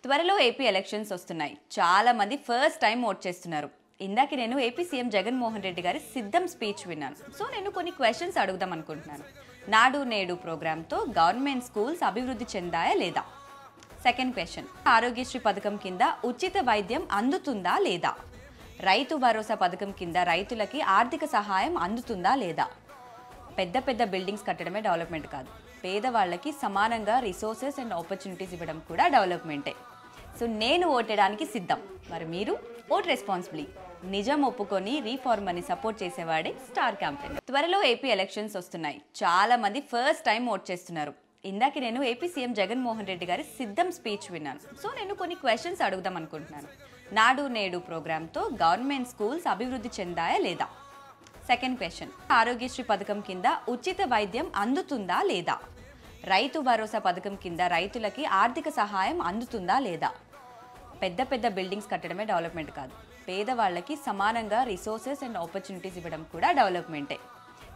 త్వరలో AP elections వస్తున్నాయి. చాలా మంది ఫస్ట్ టైం ఓట్ చేస్తున్నారు. ఇందాక నేను ఏపీ సీఎం జగన్మోహన్ రెడ్డి గారి సిద్ధం స్పీచ్ విన్నాను. సో నేను కొన్ని క్వశ్చన్స్ అడుగుదాం అనుకుంటున్నాను. నాడు నేడు ప్రోగ్రాంతో గవర్నమెంట్ స్కూల్స్ అభివృద్ధి చెందాయా లేదా? సెకండ్ క్వశ్చన్, ఆరోగ్యశ్రీ పథకం కింద ఉచిత వైద్యం అందుతుందా లేదా? రైతు భరోసా పథకం కింద రైతులకి ఆర్థిక సహాయం అందుతుందా లేదా? పెద్ద పెద్ద బిల్డింగ్స్ కట్టడమే డెవలప్మెంట్ కాదు, పేదవాళ్ళకి సమానంగా రిసోర్సెస్ అండ్ ఆపర్చునిటీస్ ఇవ్వడం కూడా డెవలప్మెంటే. సో నేను ఓటేయడానికి సిద్ధం. మరి మీరు ఓట్ రెస్పాన్సిబ్లీ. నిజం ఒప్పుకొని రీఫార్మ్ అని సపోర్ట్ చేసేవాడే స్టార్ క్యాంపెయిన్. త్వరలో ఏపీ ఎలక్షన్స్ వస్తున్నాయి. చాలా మంది ఫస్ట్ టైం ఓట్ చేస్తున్నారు. ఇందాక నేను ఏపీ సీఎం జగన్మోహన్ రెడ్డి గారి సిద్ధం స్పీచ్ విన్నాను. సో నేను కొన్ని క్వశ్చన్స్ అడుగుదాం అనుకుంటున్నాను. నాడు నేడు ప్రోగ్రాంతో గవర్నమెంట్ స్కూల్స్ అభివృద్ధి చెందాయా లేదా? సెకండ్ క్వశ్చన్, ఆరోగ్యశ్రీ పథకం కింద ఉచిత వైద్యం అందుతుందా లేదా? రైతు భరోసా పథకం కింద రైతులకి ఆర్థిక సహాయం అందుతుందా లేదా? పెద్ద పెద్ద బిల్డింగ్స్ కట్టడమే డెవలప్మెంట్ కాదు, పేదవాళ్ళకి సమానంగా రిసోర్సెస్ అండ్ ఆపర్చునిటీస్ ఇవ్వడం కూడా డెవలప్మెంటే.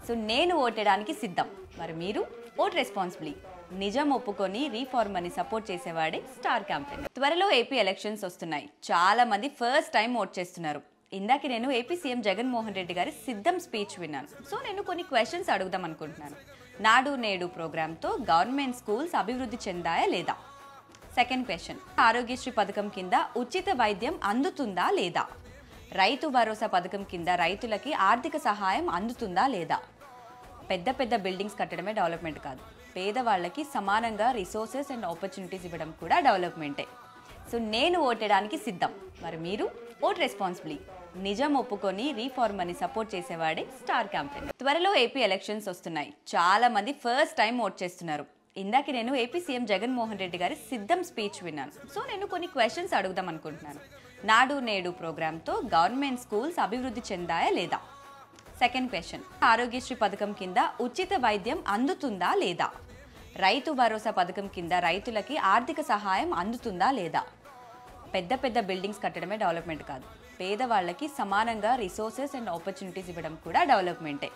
సో నేను ఓటేయడానికి సిద్ధం. మరి మీరు ఓట్ రెస్పాన్సిబ్లీ. నిజం ఒప్పుకొని రీఫార్మ్ అని సపోర్ట్ చేసేవాడే స్టార్ క్యాంపెయిన్. త్వరలో ఏపీ ఎలక్షన్స్ వస్తున్నాయి. చాలా మంది ఫస్ట్ టైం ఓట్ చేస్తున్నారు. ఇందాక నేను ఏపీ సీఎం జగన్మోహన్ రెడ్డి గారి సిద్ధం స్పీచ్ విన్నాను. సో నేను కొన్ని క్వశ్చన్స్ అడుగుదాం అనుకుంటున్నాను. నాడు నేడు ప్రోగ్రాంతో గవర్నమెంట్ స్కూల్స్ అభివృద్ధి చెందాయా లేదా? సెకండ్ క్వశ్చన్, ఆరోగ్యశ్రీ పథకం కింద ఉచిత వైద్యం అందుతుందా లేదా? రైతు భరోసా పథకం కింద రైతులకి ఆర్థిక సహాయం అందుతుందా లేదా? పెద్ద పెద్ద బిల్డింగ్స్ కట్టడమే డెవలప్మెంట్ కాదు, పేదవాళ్ళకి సమానంగా రిసోర్సెస్ అండ్ ఆపర్చునిటీస్ ఇవ్వడం కూడా డెవలప్మెంటే. సో నేను ఓటేయడానికి సిద్ధం. మరి మీరు ఓట్ రెస్పాన్సిబ్లీ. నిజం ఒప్పుకొని రీఫార్మ్ అని సపోర్ట్ చేసేవాడే స్టార్ క్యాంపెయిన్. త్వరలో ఏపీ ఎలక్షన్స్ వస్తున్నాయి. చాలా మంది ఫస్ట్ టైం ఓట్ చేస్తున్నారు. ఇందాక నేను ఏపీ సీఎం జగన్మోహన్ రెడ్డి గారి సిద్ధం స్పీచ్ విన్నాను. సో నేను కొన్ని క్వశ్చన్స్ అడుగుదాం అనుకుంటున్నాను. నాడు నేడు ప్రోగ్రాంతో గవర్నమెంట్ స్కూల్స్ అభివృద్ధి చెందాయా లేదా? సెకండ్ క్వశ్చన్, ఆరోగ్యశ్రీ పథకం కింద ఉచిత వైద్యం అందుతుందా లేదా? రైతు భరోసా పథకం కింద రైతులకి ఆర్థిక సహాయం అందుతుందా లేదా? పెద్ద పెద్ద బిల్డింగ్స్ కట్టడమే డెవలప్మెంట్ కాదు, పేదవాళ్ళకి సమానంగా రిసోర్సెస్ అండ్ ఆపర్చునిటీస్ ఇవ్వడం కూడా డెవలప్మెంటే.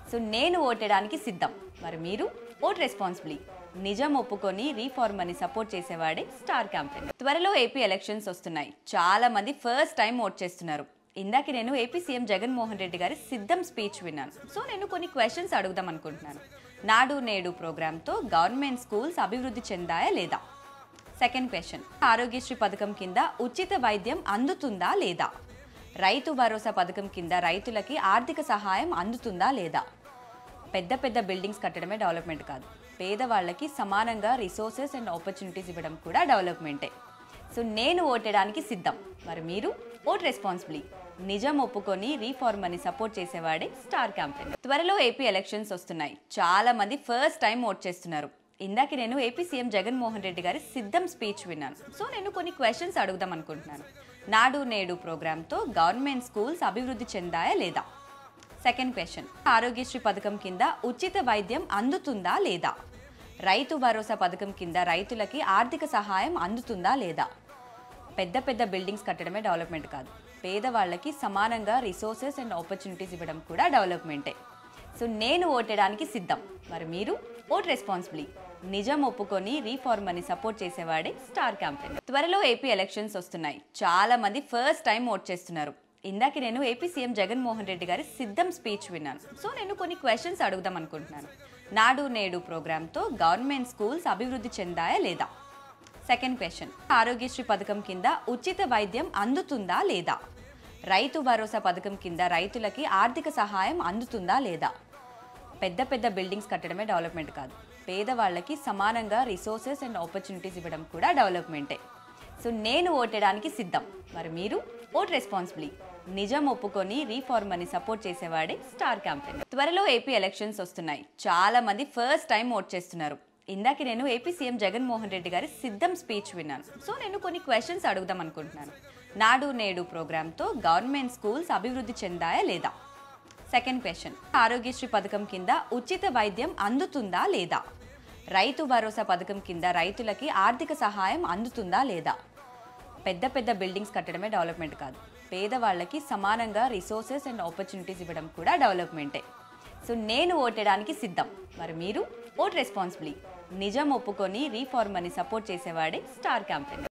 సో నేను ఓటేయడానికి సిద్ధం. మరి మీరు ఓట్ రెస్పాన్సిబ్లీ. నిజం ఒప్పుకొని రీఫార్మ్ అని సపోర్ట్ చేసేవాడే స్టార్ క్యాంపెయిన్. త్వరలో ఏపీ ఎలక్షన్స్ వస్తున్నాయి. చాలా మంది ఫస్ట్ టైం ఓట్ చేస్తున్నారు. ఇందాక నేను ఏపీ సీఎం జగన్మోహన్ రెడ్డి గారి సిద్ధం స్పీచ్ విన్నాను. సో నేను కొన్ని క్వశ్చన్స్ అడుగుదాం అనుకుంటున్నాను. నాడు నేడు ప్రోగ్రాంతో గవర్నమెంట్ స్కూల్స్ అభివృద్ధి చెందాయా లేదా? సెకండ్ క్వశ్చన్, ఆరోగ్యశ్రీ పథకం కింద ఉచిత వైద్యం అందుతుందా లేదా? రైతు భరోసా పథకం కింద రైతులకి ఆర్థిక సహాయం అందుతుందా లేదా? పెద్ద పెద్ద బిల్డింగ్స్ కట్టడమే డెవలప్మెంట్ కాదు, పేదవాళ్ళకి సమానంగా రిసోర్సెస్ అండ్ ఆపర్చునిటీస్ ఇవ్వడం కూడా డెవలప్మెంటే. సో నేను ఓటేయడానికి సిద్ధం. మరి మీరు ఓట్ రెస్పాన్సిబ్లీ. నిజం ఒప్పుకొని రీఫార్మ్ అని సపోర్ట్ చేసేవాడే స్టార్ క్యాంపెయిన్. త్వరలో ఏపీ ఎలక్షన్స్ వస్తున్నాయి. చాలా మంది ఫస్ట్ టైం ఓట్ చేస్తున్నారు. ఇందాక నేను ఏపీ సీఎం జగన్మోహన్ రెడ్డి గారి సిద్ధం స్పీచ్ విన్నాను. సో నేను కొన్ని క్వశ్చన్స్ అడుగుదాం అనుకుంటున్నాను. నాడు నేడు ప్రోగ్రాంతో గవర్నమెంట్ స్కూల్స్ అభివృద్ధి చెందాయా లేదా? సెకండ్ క్వశ్చన్, ఆరోగ్యశ్రీ పథకం కింద ఉచిత వైద్యం అందుతుందా లేదా? రైతు భరోసా పథకం కింద రైతులకి ఆర్థిక సహాయం అందుతుందా లేదా? పెద్ద పెద్ద బిల్డింగ్స్ కట్టడమే డెవలప్మెంట్ కాదు, పేదవాళ్ళకి సమానంగా రిసోర్సెస్ అండ్ ఆపర్చునిటీస్ ఇవ్వడం కూడా డెవలప్మెంటే. సో నేను ఓటేయడానికి సిద్ధం. మరి మీరు ఓట్ రెస్పాన్సిబ్లీ. నిజం ఒప్పుకొని రీఫార్మ్ అని సపోర్ట్ చేసేవాడే స్టార్ క్యాంపెయిన్. త్వరలో ఏపీ ఎలక్షన్స్ వస్తున్నాయి. చాలా మంది ఫస్ట్ టైం ఓట్ చేస్తున్నారు. ఇందాక నేను ఏపీ సీఎం జగన్మోహన్ రెడ్డి గారి సిద్ధం స్పీచ్ విన్నాను. సో నేను కొన్ని క్వశ్చన్స్ అడుగుదాం అనుకుంటున్నాను. నాడు నేడు ప్రోగ్రాంతో గవర్నమెంట్ స్కూల్స్ అభివృద్ధి చెందాయా లేదా? సెకండ్ క్వశ్చన్, ఆరోగ్యశ్రీ పథకం కింద ఉచిత వైద్యం అందుతుందా లేదా? రైతు భరోసా పథకం కింద రైతులకి ఆర్థిక సహాయం అందుతుందా లేదా? పెద్ద పెద్ద బిల్డింగ్స్ కట్టడమే డెవలప్మెంట్ కాదు, పేదవాళ్ళకి సమానంగా రిసోర్సెస్ అండ్ ఆపర్చునిటీస్ ఇవ్వడం కూడా డెవలప్మెంటే. సో నేను ఓటేయడానికి సిద్ధం. మరి మీరు ఓట్ రెస్పాన్సిబ్లీ. నిజం ఒప్పుకొని రీఫార్మ్ అని సపోర్ట్ చేసేవాడే స్టార్ క్యాంపెయిన్. త్వరలో ఏపీ ఎలక్షన్స్ వస్తున్నాయి. చాలా మంది ఫస్ట్ టైం ఓట్ చేస్తున్నారు. ఇందాక నేను ఏపీ సీఎం జగన్మోహన్ రెడ్డి గారి సిద్ధం స్పీచ్ విన్నాను. సో నేను కొన్ని క్వశ్చన్స్ అడుగుదాం అనుకుంటున్నాను. నాడు నేడు ప్రోగ్రాంతో గవర్నమెంట్ స్కూల్స్ అభివృద్ధి చెందాయా లేదా? సెకండ్ క్వశ్చన్, ఆరోగ్యశ్రీ పథకం కింద ఉచిత వైద్యం అందుతుందా లేదా? రైతు భరోసా పథకం కింద రైతులకి ఆర్థిక సహాయం అందుతుందా లేదా? పెద్ద పెద్ద బిల్డింగ్స్ కట్టడమే డెవలప్మెంట్ కాదు, పేదవాళ్ళకి సమానంగా రిసోర్సెస్ అండ్ ఆపర్చునిటీస్ ఇవ్వడం కూడా డెవలప్మెంటే. సో నేను ఓటేయడానికి సిద్ధం. మరి మీరు ఓట్ రెస్పాన్సిబ్లీ. నిజం ఒప్పుకొని రీఫార్మ్ అని సపోర్ట్ చేసేవాడే స్టార్ క్యాంపెయిన్.